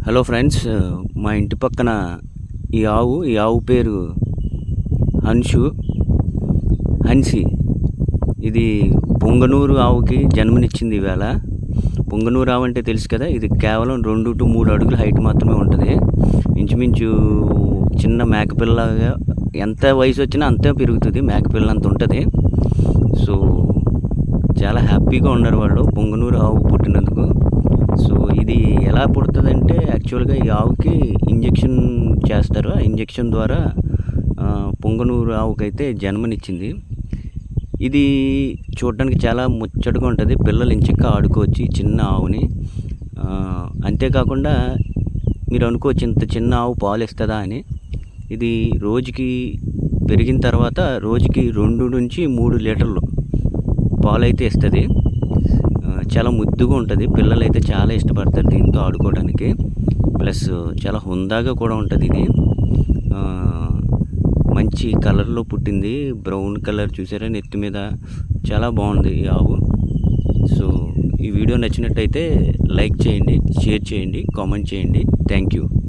Hello friends, మా ఇంటి పక్కన ఈ ఆవు పేరు హన్సి. ఇది పొంగనూరు ఆవుకి జన్మనిచ్చింది ఈవేళ. పొంగనూరు ఆవు అంటే తెలుసు కదా, ఇది కేవలం 2 to 3 అడుగుల హైట్ మాత్రమే ఉంటుంది. ఇంచుమించు చిన్న మేకపిల్లగా ఎంత వయసు వచ్చినా అంతే పెరుగుతుంది, మేకపిల్ల అంత ఉంటుంది. సో చాలా హ్యాపీగా ఉన్నారు వాళ్ళు పొంగనూరు ఆవు పుట్టినందుకు. సో ఇది ఎలా పుడుతుందంటే, యాక్చువల్గా ఈ ఆవుకి ఇంజెక్షన్ చేస్తారు. ఆ ఇంజెక్షన్ ద్వారా పొంగనూరు ఆవుకైతే జన్మనిచ్చింది. ఇది చూడడానికి చాలా ముచ్చటగా ఉంటుంది. పిల్లలు ఇంచక్క ఆడుకోవచ్చు ఈ చిన్న ఆవుని. అంతేకాకుండా మీరు అనుకోవచ్చు, ఇంత చిన్న ఆవు పాలు ఇస్తుందా అని. ఇది రోజుకి పెరిగిన తర్వాత రోజుకి 2 నుంచి 3 లీటర్లు పాలు అయితే ఇస్తుంది. చాలా ముద్దుగా ఉంటుంది. పిల్లలు అయితే చాలా ఇష్టపడతారు దీంతో ఆడుకోవడానికి. ప్లస్ చాలా హుందాగా కూడా ఉంటుంది. ఇది మంచి కలర్లో పుట్టింది, బ్రౌన్ కలర్ చూసారా నెత్తి మీద. చాలా బాగుంది ఈ ఆవు. సో ఈ వీడియో నచ్చినట్టయితే లైక్ చేయండి, షేర్ చేయండి, కామెంట్ చేయండి. Thank you.